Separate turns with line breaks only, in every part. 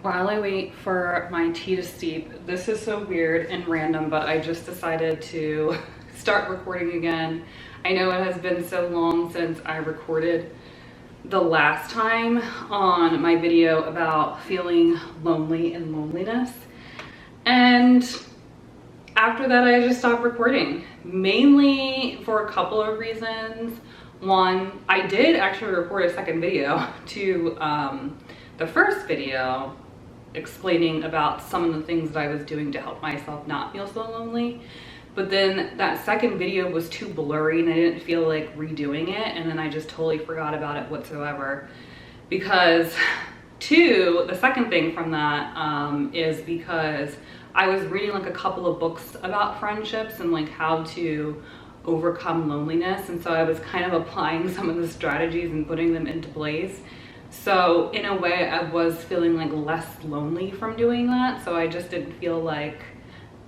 while I wait for my tea to steep, this is so weird and random, but I just decided to start recording again. I know it has been so long since I recorded the last time on my video about feeling lonely and loneliness. And after that, I just stopped recording, mainly for a couple of reasons. One, I did actually record a second video to the first video explaining about some of the things that I was doing to help myself not feel so lonely. But then that second video was too blurry and I didn't feel like redoing it. And then I just totally forgot about it whatsoever. Because the second thing from that is because I was reading like a couple of books about friendships and like how to overcome loneliness. And so I was kind of applying some of the strategies and putting them into place. So in a way I was feeling like less lonely from doing that. So I just didn't feel like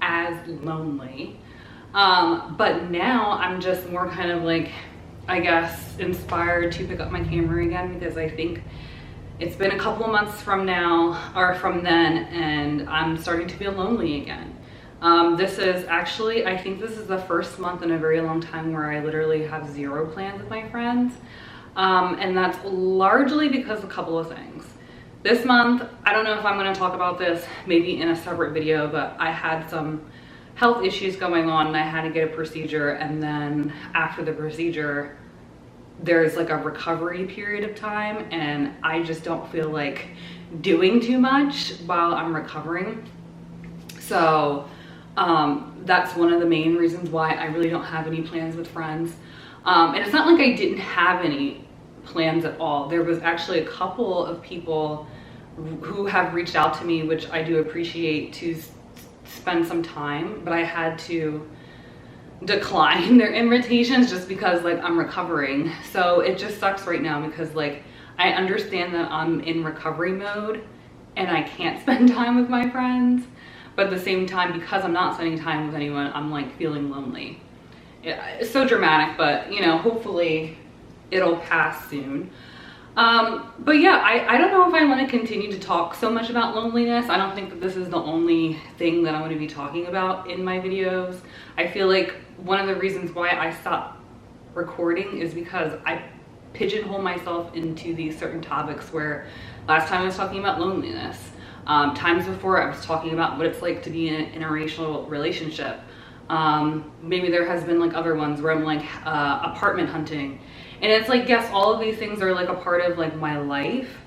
as lonely. But now I'm just more kind of like, I guess, inspired to pick up my camera again, because I think it's been a couple of months from now or from then and I'm starting to feel lonely again. This is actually, I think this is the first month in a very long time where I literally have zero plans with my friends. And that's largely because of a couple of things. This month, I don't know if I'm going to talk about this maybe in a separate video, but I had some health issues going on and I had to get a procedure, and then after the procedure there's like a recovery period of time and I just don't feel like doing too much while I'm recovering. So that's one of the main reasons why I really don't have any plans with friends. And it's not like I didn't have any plans at all. There was actually a couple of people who have reached out to me, which I do appreciate, to spend some time, but I had to decline their invitations just because like I'm recovering. So it just sucks right now because like I understand that I'm in recovery mode and I can't spend time with my friends, but at the same time, because I'm not spending time with anyone, I'm like feeling lonely. It's so dramatic, but you know, hopefully it'll pass soon. But yeah, I don't know if I want to continue to talk so much about loneliness. I don't think that this is the only thing that I'm going to be talking about in my videos. I feel like one of the reasons why I stopped recording is because I pigeonhole myself into these certain topics, where last time I was talking about loneliness. Times before I was talking about what it's like to be in an interracial relationship. Maybe there has been like other ones where I'm like apartment hunting. And it's like, yes, all of these things are like a part of like my life,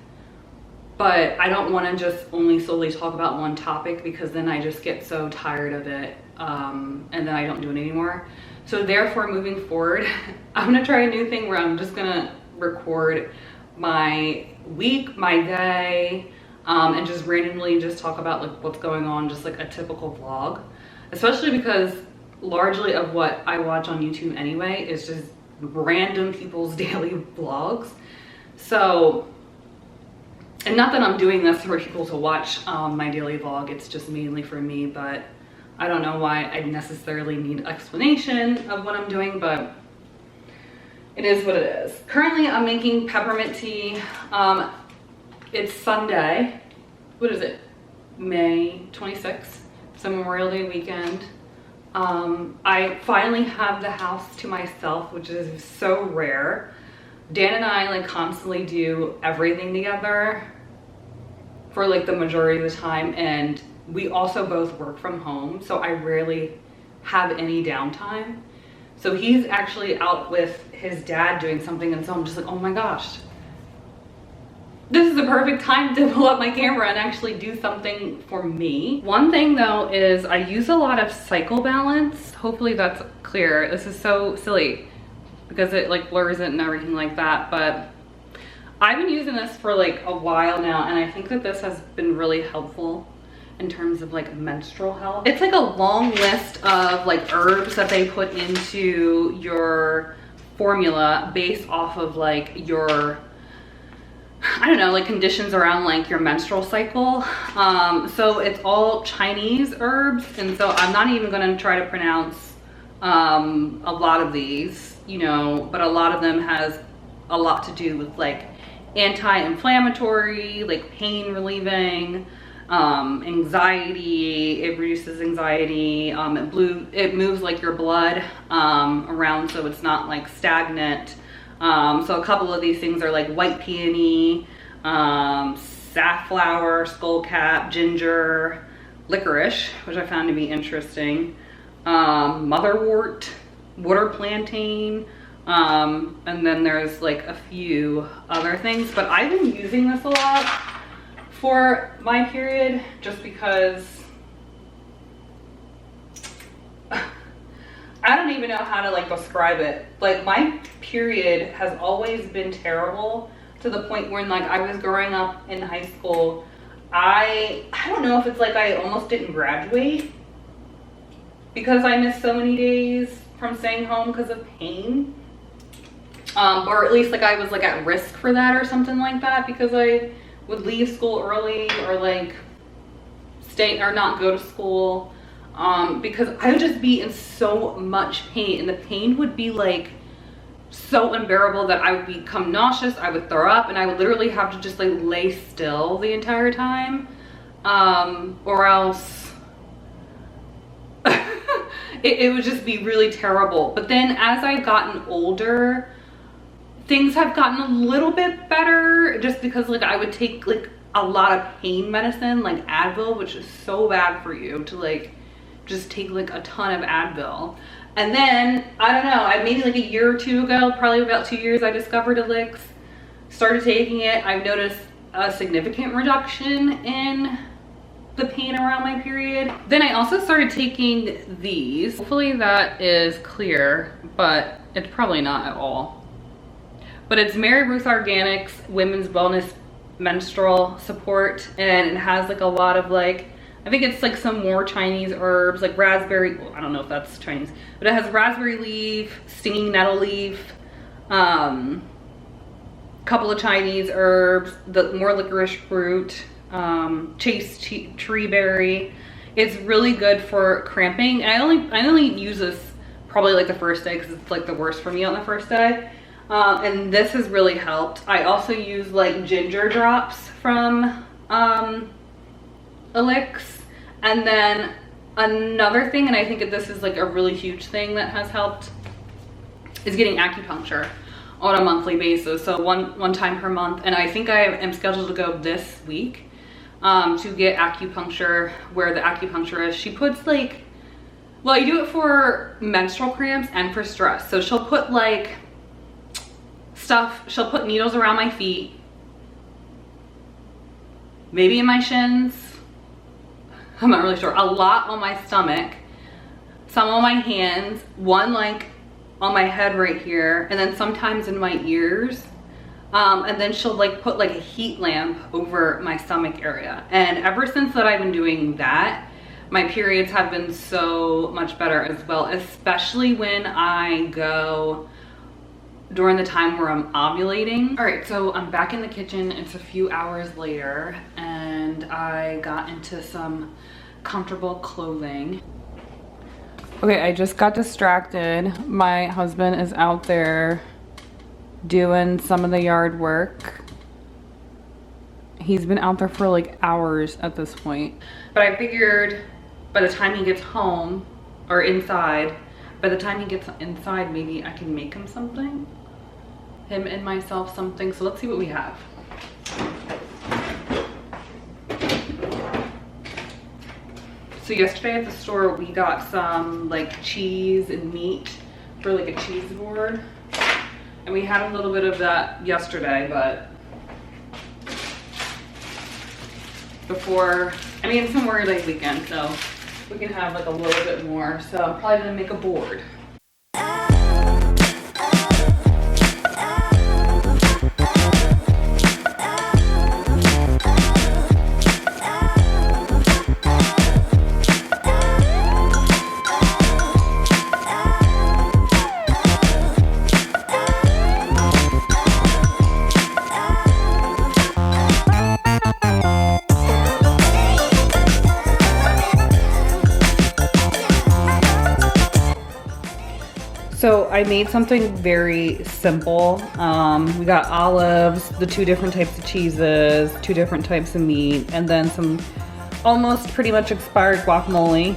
but I don't want to just only solely talk about one topic, because then I just get so tired of it and then I don't do it anymore. So therefore, moving forward, I'm going to try a new thing where I'm just going to record my week, my day, and just randomly just talk about like what's going on, just like a typical vlog, especially because largely of what I watch on YouTube anyway is just random people's daily vlogs. So, and not that I'm doing this for people to watch my daily vlog, it's just mainly for me, but I don't know why I necessarily need explanation of what I'm doing, but it is what it is. Currently I'm making peppermint tea. It's Sunday, what is it, May 26th, so Memorial Day weekend. I finally have the house to myself, which is so rare. Dan and I like constantly do everything together for like the majority of the time, and we also both work from home, so I rarely have any downtime. So he's actually out with his dad doing something, and so I'm just like, oh my gosh, this is the perfect time to pull up my camera and actually do something for me. One thing though is I use a lot of cycle balance. Hopefully that's clear. This is so silly because it like blurs it and everything like that, but I've been using this for like a while now, and I think that this has been really helpful in terms of like menstrual health. It's like a long list of like herbs that they put into your formula based off of like your, I don't know, like conditions around like your menstrual cycle. So it's all Chinese herbs, and so I'm not even going to try to pronounce a lot of these, you know, but a lot of them has a lot to do with like anti-inflammatory, like pain relieving, anxiety. It reduces anxiety. It moves like your blood around, so it's not like stagnant. So a couple of these things are like white peony, safflower, skullcap, ginger, licorice, which I found to be interesting, motherwort, water plantain, and then there's like a few other things, but I've been using this a lot for my period just because I don't even know how to like describe it. Like my period has always been terrible, to the point where like I was growing up in high school, I don't know if it's like I almost didn't graduate because I missed so many days from staying home because of pain. Or at least like I was like at risk for that or something like that, because I would leave school early or like stay or not go to school, because I would just be in so much pain, and the pain would be like so unbearable that I would become nauseous, I would throw up, and I would literally have to just like lay still the entire time, or else it would just be really terrible. But then as I've gotten older, things have gotten a little bit better, just because like I would take like a lot of pain medicine like Advil, which is so bad for you to like just take like a ton of Advil. And then I don't know, maybe like a year or two ago, probably about 2 years, I discovered Elix, started taking it. I've noticed a significant reduction in the pain around my period. Then I also started taking these. Hopefully that is clear, but it's probably not at all. But it's Mary Ruth Organics Women's Wellness Menstrual Support, and it has like a lot of like, I think it's like some more Chinese herbs, like raspberry, well, I don't know if that's Chinese, but it has raspberry leaf, stinging nettle leaf, couple of Chinese herbs, the more licorice fruit, chase tree berry. It's really good for cramping. And I only use this probably like the first day, because it's like the worst for me on the first day. And this has really helped. I also use like ginger drops from Elix. And then another thing, and I think that this is like a really huge thing that has helped, is getting acupuncture on a monthly basis. So one time per month. And I think I am scheduled to go this week to get acupuncture, where the acupuncturist, she puts like, well, I do it for menstrual cramps and for stress. So she'll put like she'll put needles around my feet, maybe in my shins, I'm not really sure, a lot on my stomach, some on my hands, one like on my head right here, and then sometimes in my ears. And then she'll like put like a heat lamp over my stomach area. And ever since that I've been doing that, my periods have been so much better as well, especially when I go during the time where I'm ovulating. All right, so I'm back in the kitchen. It's a few hours later, and I got into some comfortable clothing. Okay, I just got distracted. My husband is out there doing some of the yard work. He's been out there for like hours at this point. But I figured by the time he gets home, or inside, by the time he gets inside, maybe I can make him something. Him and myself something. So let's see what we have. So yesterday at the store, we got some like cheese and meat for like a cheese board. And we had a little bit of that yesterday, but before, I mean, it's Memorial Day weekend, so we can have like a little bit more. So I'm probably gonna make a board. So I made something very simple. We got olives, the 2 different types of cheeses, 2 different types of meat, and then some almost pretty much expired guacamole.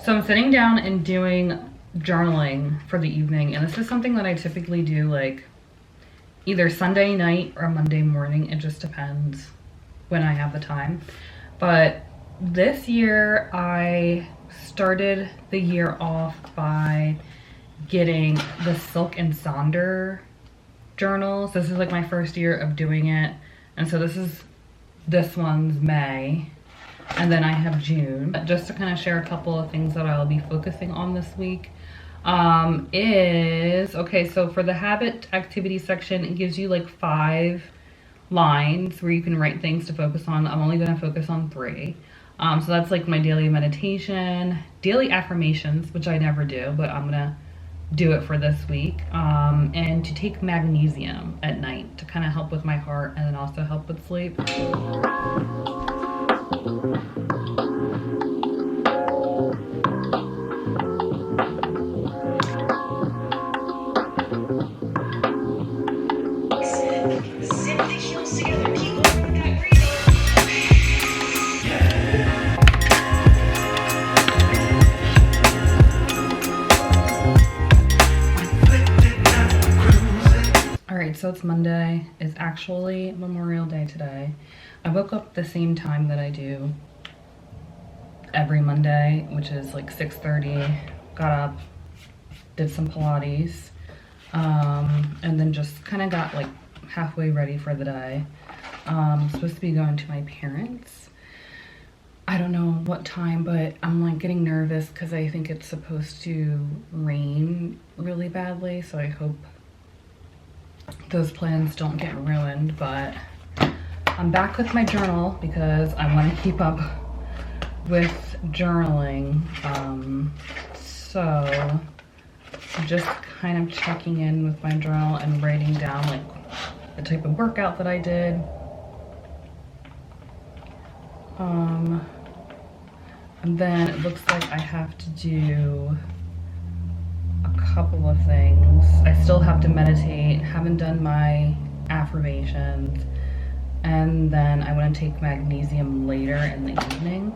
So I'm sitting down and doing journaling for the evening, and this is something that I typically do like either Sunday night or Monday morning. It just depends when I have the time. But this year I started the year off by getting the Silk and Sonder journals. This is like my first year of doing it, and so this one's May, and then I have June. Just to kind of share a couple of things that I'll be focusing on this week okay, so for the habit activity section, it gives you like 5 lines where you can write things to focus on. I'm only going to focus on 3. So that's like my daily meditation, daily affirmations, which I never do, but I'm gonna do it for this week, and to take magnesium at night to kind of help with my heart and then also help with sleep. So it's Monday. It's actually Memorial Day today. I woke up the same time that I do every Monday, which is like 6:30. Got up, did some Pilates, and then just kind of got like halfway ready for the day. I'm supposed to be going to my parents. I don't know what time, but I'm like getting nervous because I think it's supposed to rain really badly, so I hope those plans don't get ruined. But I'm back with my journal because I want to keep up with journaling. So I'm just kind of checking in with my journal and writing down like the type of workout that I did. And then it looks like I have to do a couple of things. I still have to meditate, haven't done my affirmations, and then I want to take magnesium later in the evening,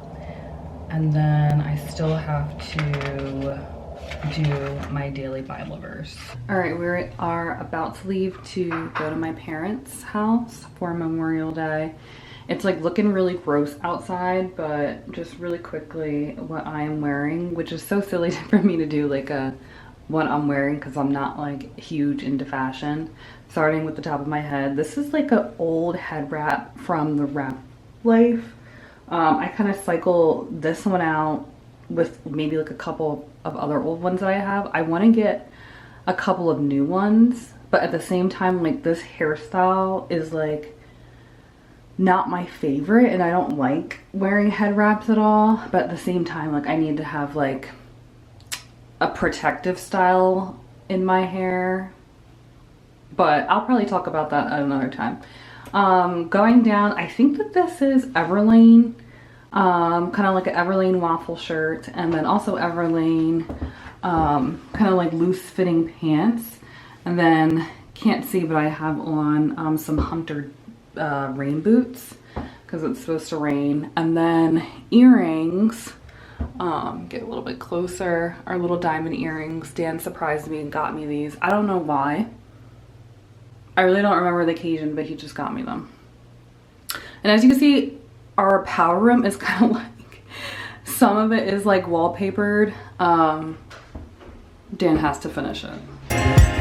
and then I still have to do my daily Bible verse. All right, we are about to leave to go to my parents' house for Memorial Day. It's like looking really gross outside, but just really quickly what I am wearing, which is so silly for me to do like what I'm wearing because I'm not like huge into fashion. Starting with the top of my head, this is like an old head wrap from the Wrap Life. I kind of cycle this one out with maybe like a couple of other old ones that I have. I want to get a couple of new ones, but at the same time, like this hairstyle is like not my favorite, and I don't like wearing head wraps at all, but at the same time, like I need to have like a protective style in my hair, but I'll probably talk about that at another time. Going down, I think that this is Everlane, kind of like an Everlane waffle shirt, and then also Everlane kind of like loose fitting pants, and then can't see, but I have on some Hunter rain boots because it's supposed to rain, and then earrings. Get a little bit closer. Our little diamond earrings. Dan surprised me and got me these. I don't know why. I really don't remember the occasion, but he just got me them. And as you can see, our powder room is kind of like, some of it is like wallpapered. Dan has to finish it.